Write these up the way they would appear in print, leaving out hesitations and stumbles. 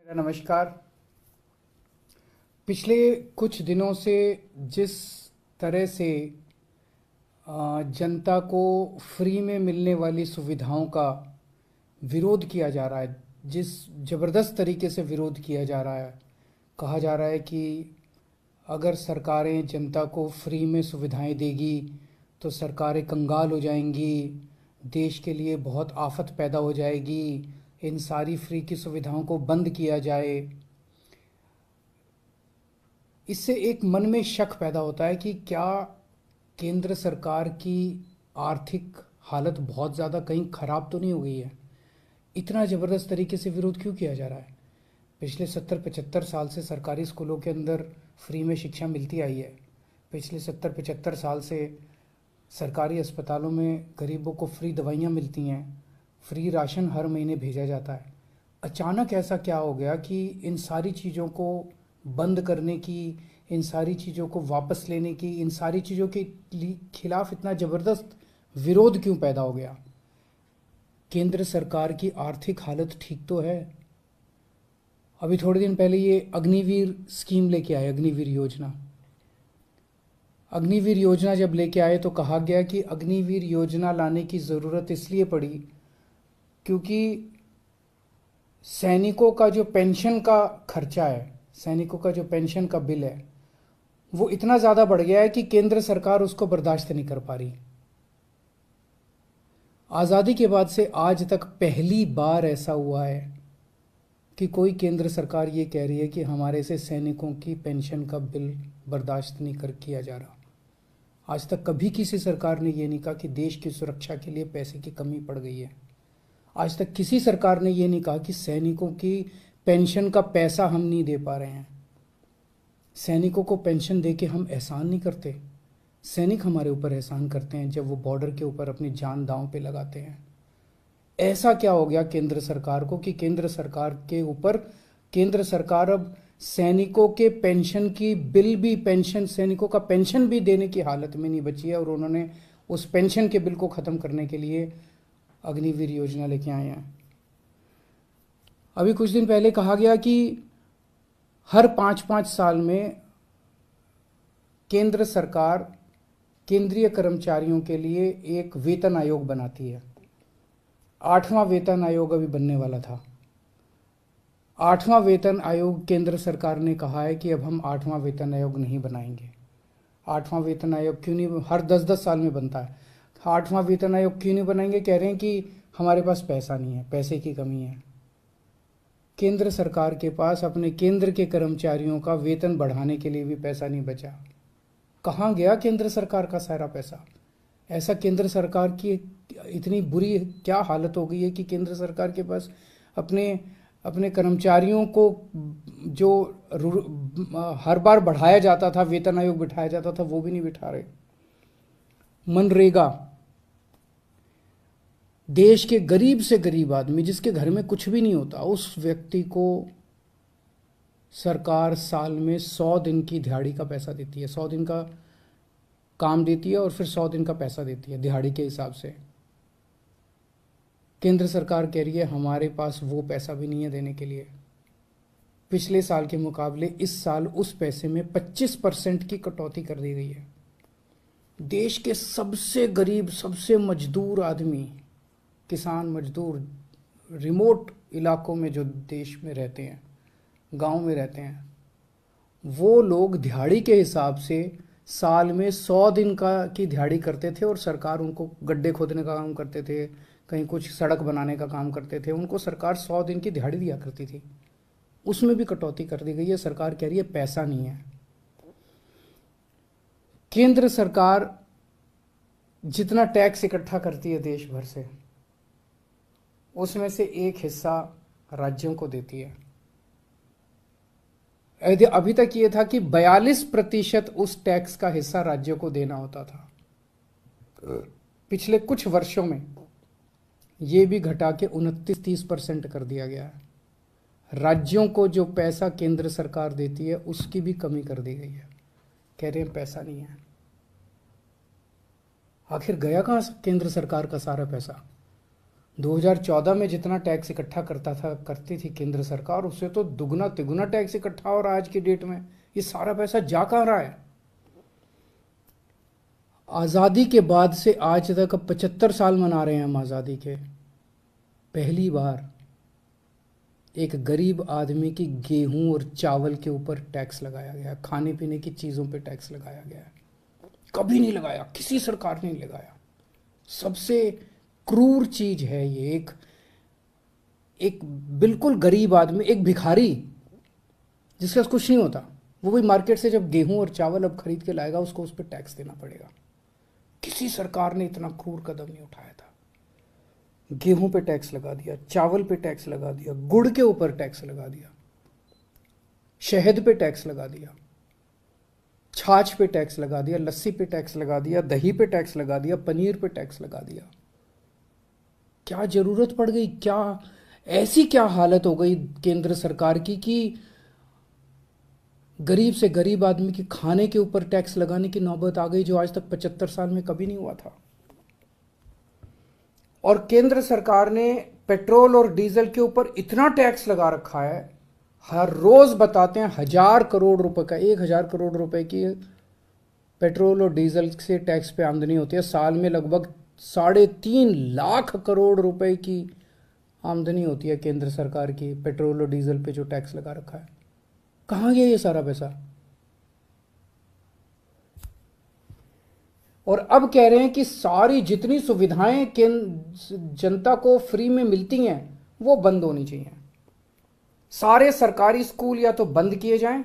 नमस्कार। पिछले कुछ दिनों से जिस तरह से जनता को फ्री में मिलने वाली सुविधाओं का विरोध किया जा रहा है, जिस ज़बरदस्त तरीके से विरोध किया जा रहा है, कहा जा रहा है कि अगर सरकारें जनता को फ्री में सुविधाएं देगी तो सरकारें कंगाल हो जाएंगी, देश के लिए बहुत आफत पैदा हो जाएगी, इन सारी फ्री की सुविधाओं को बंद किया जाए। इससे एक मन में शक पैदा होता है कि क्या केंद्र सरकार की आर्थिक हालत बहुत ज़्यादा कहीं ख़राब तो नहीं हो गई है। इतना ज़बरदस्त तरीके से विरोध क्यों किया जा रहा है। पिछले 70-75 साल से सरकारी स्कूलों के अंदर फ्री में शिक्षा मिलती आई है। पिछले 70-75 साल से सरकारी अस्पतालों में गरीबों को फ्री दवाइयाँ मिलती हैं, फ्री राशन हर महीने भेजा जाता है। अचानक ऐसा क्या हो गया कि इन सारी चीज़ों को बंद करने की, इन सारी चीज़ों को वापस लेने की, इन सारी चीज़ों के खिलाफ इतना ज़बरदस्त विरोध क्यों पैदा हो गया। केंद्र सरकार की आर्थिक हालत ठीक तो है। अभी थोड़े दिन पहले ये अग्निवीर स्कीम लेके आए, अग्निवीर योजना। अग्निवीर योजना जब लेके आए तो कहा गया कि अग्निवीर योजना लाने की ज़रूरत इसलिए पड़ी क्योंकि सैनिकों का जो पेंशन का खर्चा है, सैनिकों का जो पेंशन का बिल है, वो इतना ज़्यादा बढ़ गया है कि केंद्र सरकार उसको बर्दाश्त नहीं कर पा रही। आज़ादी के बाद से आज तक पहली बार ऐसा हुआ है कि कोई केंद्र सरकार ये कह रही है कि हमारे से सैनिकों की पेंशन का बिल बर्दाश्त नहीं कर किया जा रहा। आज तक कभी किसी सरकार ने ये नहीं कहा कि देश की सुरक्षा के लिए पैसे की कमी पड़ गई है। आज तक किसी सरकार ने ये नहीं कहा कि सैनिकों की पेंशन का पैसा हम नहीं दे पा रहे हैं। सैनिकों को पेंशन दे के हम एहसान नहीं करते। सैनिक हमारे ऊपर एहसान करते हैं जब वो बॉर्डर के ऊपर अपनी जान दांव पे लगाते हैं। ऐसा क्या हो गया केंद्र सरकार को कि केंद्र सरकार के ऊपर, केंद्र सरकार अब सैनिकों के पेंशन की बिल भी, पेंशन, सैनिकों का पेंशन भी देने की हालत में नहीं बची है और उन्होंने उस पेंशन के बिल को ख़त्म करने के लिए अग्निवीर योजना लेके आए हैं। अभी कुछ दिन पहले कहा गया कि हर 5-5 साल में केंद्र सरकार केंद्रीय कर्मचारियों के लिए एक वेतन आयोग बनाती है। 8वां वेतन आयोग अभी बनने वाला था। 8वां वेतन आयोग, केंद्र सरकार ने कहा है कि अब हम 8वां वेतन आयोग नहीं बनाएंगे। 8वां वेतन आयोग क्यों नहीं, हर 10-10 साल में बनता है। 8वां वेतन आयोग क्यों नहीं बनाएंगे, कह रहे हैं कि हमारे पास पैसा नहीं है, पैसे की कमी है। केंद्र सरकार के पास अपने केंद्र के कर्मचारियों का वेतन बढ़ाने के लिए भी पैसा नहीं बचा। कहाँ गया केंद्र सरकार का सारा पैसा। ऐसा केंद्र सरकार की इतनी बुरी क्या हालत हो गई है कि केंद्र सरकार के पास अपने अपने कर्मचारियों को जो हर बार बढ़ाया जाता था, वेतन आयोग बिठाया जाता था, वो भी नहीं बिठा रहे। मनरेगा, देश के गरीब से गरीब आदमी जिसके घर में कुछ भी नहीं होता, उस व्यक्ति को सरकार साल में 100 दिन की दिहाड़ी का पैसा देती है। 100 दिन का काम देती है और फिर 100 दिन का पैसा देती है दिहाड़ी के हिसाब से। केंद्र सरकार कह रही है हमारे पास वो पैसा भी नहीं है देने के लिए। पिछले साल के मुकाबले इस साल उस पैसे में 25% की कटौती कर दी गई है। देश के सबसे गरीब, सबसे मजदूर आदमी, किसान मजदूर, रिमोट इलाकों में जो देश में रहते हैं, गांव में रहते हैं, वो लोग दिहाड़ी के हिसाब से साल में 100 दिन की दिहाड़ी करते थे और सरकार उनको गड्ढे खोदने का काम करते थे, कहीं कुछ सड़क बनाने का काम करते थे, उनको सरकार 100 दिन की दिहाड़ी दिया करती थी। उसमें भी कटौती कर दी गई है। सरकार कह रही है पैसा नहीं है। केंद्र सरकार जितना टैक्स इकट्ठा करती है देश भर से, उसमें से एक हिस्सा राज्यों को देती है। अभी तक ये था कि 42% उस टैक्स का हिस्सा राज्यों को देना होता था। पिछले कुछ वर्षों में ये भी घटा के 29-30% कर दिया गया है। राज्यों को जो पैसा केंद्र सरकार देती है उसकी भी कमी कर दी गई है। कह रहे हैं पैसा नहीं है। आखिर गया कहाँ केंद्र सरकार का सारा पैसा। 2014 में जितना टैक्स इकट्ठा करती थी केंद्र सरकार, उससे तो दुगना तिगुना टैक्स इकट्ठा हो रहा है आज की डेट में। ये सारा पैसा जा कहाँ रहा है? आज़ादी के बाद से आज तक, अब 75 साल मना रहे हैं हम आज़ादी के, पहली बार एक गरीब आदमी की गेहूं और चावल के ऊपर टैक्स लगाया गया, खाने पीने की चीज़ों पे टैक्स लगाया गया है। कभी नहीं लगाया, किसी सरकार ने नहीं लगाया। सबसे क्रूर चीज है ये। एक बिल्कुल गरीब आदमी, एक भिखारी जिसके पास कुछ नहीं होता, वो भी मार्केट से जब गेहूं और चावल अब खरीद के लाएगा, उसको उस पर टैक्स देना पड़ेगा। किसी सरकार ने इतना क्रूर कदम नहीं उठाया था। गेहूं पे टैक्स लगा दिया, चावल पे टैक्स लगा दिया, गुड़ के ऊपर टैक्स लगा दिया, शहद पे टैक्स लगा दिया, छाछ पे टैक्स लगा दिया, लस्सी पे टैक्स लगा दिया, दही पे टैक्स लगा दिया, पनीर पे टैक्स लगा दिया। क्या जरूरत पड़ गई? क्या ऐसी क्या हालत हो गई केंद्र सरकार की कि गरीब से गरीब आदमी के खाने के ऊपर टैक्स लगाने की नौबत आ गई, जो आज तक 75 साल में कभी नहीं हुआ था। और केंद्र सरकार ने पेट्रोल और डीजल के ऊपर इतना टैक्स लगा रखा है, हर रोज बताते हैं 1000 करोड़ रुपए का, 1000 करोड़ रुपए की पेट्रोल और डीजल से टैक्स पे आमदनी होती है। साल में लगभग 3.5 लाख करोड़ रुपए की आमदनी होती है केंद्र सरकार की, पेट्रोल और डीजल पे जो टैक्स लगा रखा है। कहाँ गया ये सारा पैसा? और अब कह रहे हैं कि सारी जितनी सुविधाएं जनता को फ्री में मिलती हैं वो बंद होनी चाहिए। सारे सरकारी स्कूल या तो बंद किए जाएं,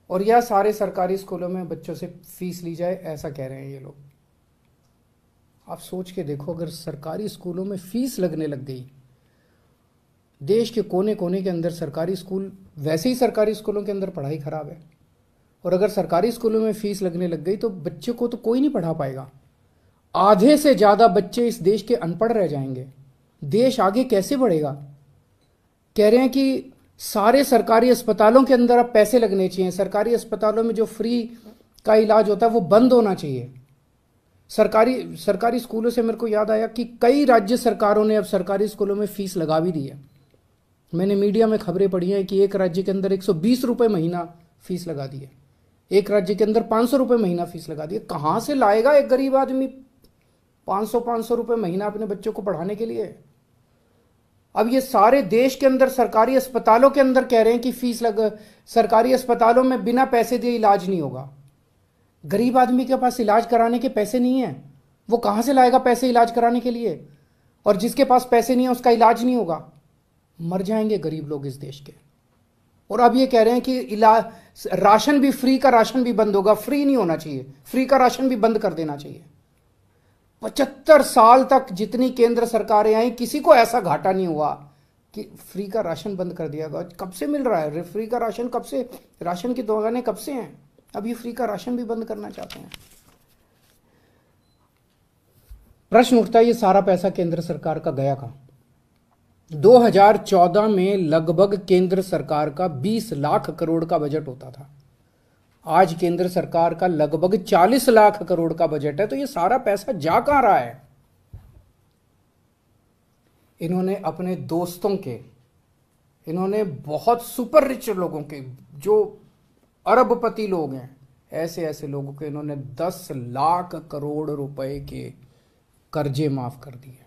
और या सारे सरकारी स्कूलों में बच्चों से फीस ली जाए, ऐसा कह रहे हैं ये लोग। आप सोच के देखो, अगर सरकारी स्कूलों में फीस लगने लग गई, देश के कोने कोने के अंदर सरकारी स्कूल, वैसे ही सरकारी स्कूलों के अंदर पढ़ाई खराब है, और अगर सरकारी स्कूलों में फीस लगने लग गई तो बच्चे को तो कोई नहीं पढ़ा पाएगा। आधे से ज्यादा बच्चे इस देश के अनपढ़ रह जाएंगे। देश आगे कैसे बढ़ेगा? कह रहे हैं कि सारे सरकारी अस्पतालों के अंदर अब पैसे लगने चाहिए। सरकारी अस्पतालों में जो फ्री का इलाज होता है वो बंद होना चाहिए। सरकारी स्कूलों से मेरे को याद आया कि कई राज्य सरकारों ने अब सरकारी स्कूलों में फीस लगा भी दी है। मैंने मीडिया में खबरें पढ़ी हैं कि एक राज्य के अंदर 120 रुपये महीना फीस लगा दी है, एक राज्य के अंदर 500 रुपये महीना फीस लगा दी है। कहाँ से लाएगा एक गरीब आदमी 500 रुपये महीना अपने बच्चों को पढ़ाने के लिए? अब ये सारे देश के अंदर सरकारी अस्पतालों के अंदर कह रहे हैं कि सरकारी अस्पतालों में बिना पैसे दिए इलाज नहीं होगा। गरीब आदमी के पास इलाज कराने के पैसे नहीं है, वो कहां से लाएगा पैसे इलाज कराने के लिए? और जिसके पास पैसे नहीं है उसका इलाज नहीं होगा। मर जाएंगे गरीब लोग इस देश के। और अब ये कह रहे हैं कि राशन भी, फ्री का राशन भी बंद होगा। फ्री नहीं होना चाहिए, फ्री का राशन भी बंद कर देना चाहिए। 75 साल तक जितनी केंद्र सरकारें आई, किसी को ऐसा घाटा नहीं हुआ कि फ्री का राशन बंद कर दिया गया। कब से मिल रहा है फ्री का राशन? कब से राशन की दुकानें कब से हैं? अब ये फ्री का राशन भी बंद करना चाहते हैं। प्रश्न उठता है, ये सारा पैसा केंद्र सरकार का गया कहां? 2014 में लगभग केंद्र सरकार का 20 लाख करोड़ का बजट होता था। आज केंद्र सरकार का लगभग 40 लाख करोड़ का बजट है। तो ये सारा पैसा जा कहां रहा है? इन्होंने अपने दोस्तों के, इन्होंने बहुत सुपर रिच लोगों के, जो अरबपति लोग हैं, ऐसे ऐसे लोगों के इन्होंने 10 लाख करोड़ रुपए के कर्जे माफ कर दिए।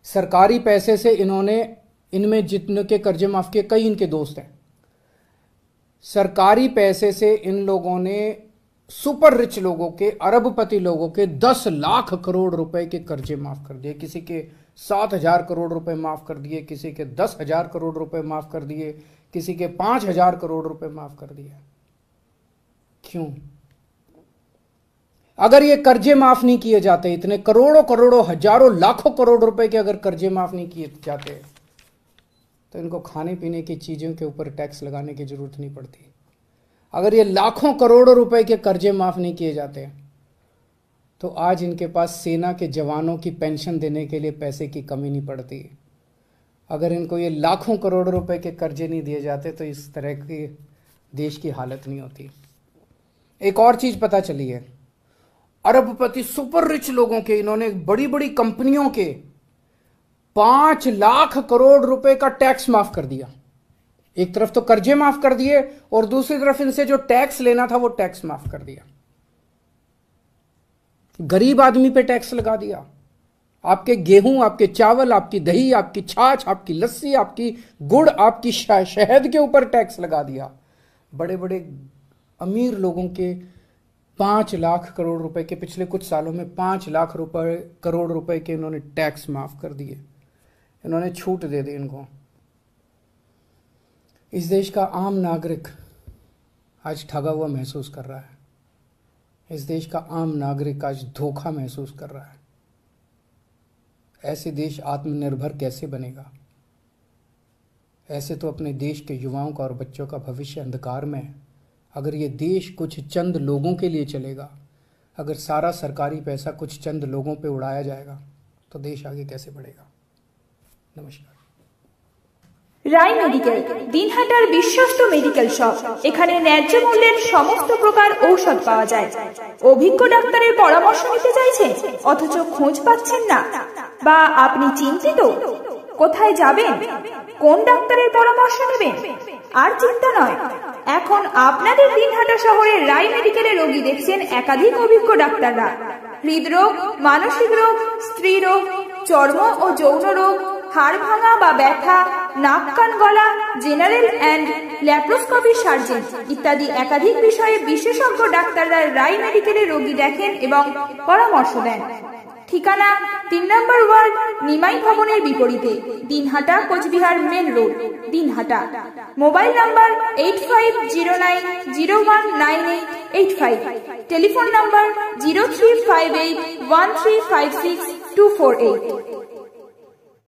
सरकारी पैसे से इन्होंने, इनमें जितने कर्जे माफ किए, कई इनके दोस्त हैं, सरकारी पैसे से इन लोगों ने सुपर रिच लोगों के, अरबपति लोगों के 10 लाख करोड़ रुपए के कर्जे माफ कर दिए। किसी के 7,000 करोड़ रुपए माफ कर दिए, किसी के 10,000 करोड़ रुपए माफ कर दिए, किसी के 5,000 करोड़ रुपए माफ कर दिए। क्यों? अगर ये कर्जे माफ नहीं किए जाते, इतने करोड़ों करोड़ों हजारों लाखों करोड़ रुपए के अगर कर्जे माफ नहीं किए जाते, तो इनको खाने पीने की चीजों के ऊपर टैक्स लगाने की जरूरत नहीं पड़ती। अगर ये लाखों करोड़ों रुपए के कर्जे माफ नहीं किए जाते, तो आज इनके पास सेना के जवानों की पेंशन देने के लिए पैसे की कमी नहीं पड़ती। अगर इनको ये लाखों करोड़ रुपए के कर्जे नहीं दिए जाते, तो इस तरह की देश की हालत नहीं होती। एक और चीज पता चली है, अरबपति सुपर रिच लोगों के, इन्होंने बड़ी बड़ी कंपनियों के 5 लाख करोड़ रुपए का टैक्स माफ कर दिया। एक तरफ तो कर्जे माफ कर दिए और दूसरी तरफ इनसे जो टैक्स लेना था वो टैक्स माफ कर दिया। गरीब आदमी पे टैक्स लगा दिया। आपके गेहूं, आपके चावल, आपकी दही, आपकी छाछ, आपकी लस्सी, आपकी गुड़, आपकी शहद के ऊपर टैक्स लगा दिया। बड़े बड़े अमीर लोगों के 5 लाख करोड़ रुपए के, पिछले कुछ सालों में 5 लाख करोड़ रुपए के इन्होंने टैक्स माफ कर दिए। इन्होंने छूट दे दी इनको। इस देश का आम नागरिक आज ठगा हुआ महसूस कर रहा है। इस देश का आम नागरिक आज धोखा महसूस कर रहा है। ऐसे देश आत्मनिर्भर कैसे बनेगा? ऐसे तो अपने देश के युवाओं का और बच्चों का भविष्य अंधकार में है। अगर ये देश कुछ चंद लोगों के लिए चलेगा, अगर सारा सरकारी पैसा कुछ चंद लोगों पे उड़ाया जाएगा, तो देश आगे कैसे बढ़ेगा? नमस्कार। রায় মেডিকেল দিনহাটার বিশ্বস্ত মেডিকেল শপ। এখানে ন্যায্য মূল্যের সমস্ত প্রকার ঔষধ পাওয়া যায়। অভিজ্ঞ ডাক্তারের পরামর্শ নিতে চাইছেন অথচ খোঁজ পাচ্ছেন না, বা আপনি চিন্তিত কোথায় যাবেন, কোন ডাক্তারের পরামর্শ নেবেন? আর চিন্তা নয়, এখন আপনাদের দিনহাটা শহরের রায় মেডিকেলে রোগী দেখছেন একাধিক অভিজ্ঞ ডাক্তাররা। হৃদরোগ, মানসিক রোগ, স্ত্রী রোগ, চর্ম ও যৌন রোগ, হাড় ভাঙা বা ব্যথা, নাক কান গলা, জেনারেল অ্যান্ড ল্যাপ্রোস্কোপি সার্জন ইত্যাদি একাধিক বিষয়ে বিশেষজ্ঞ ডাক্তাররা রায় মেডিকেলে রোগী দেখেন এবং পরামর্শ দেন। ঠিকানা 3 নম্বর ওয়ার্ড, নিমাই ভবনের বিপরীতে, Dinhata, Cooch Behar main road, Dinhata. Mobile number 8509019885। Telephone number 03581356 248।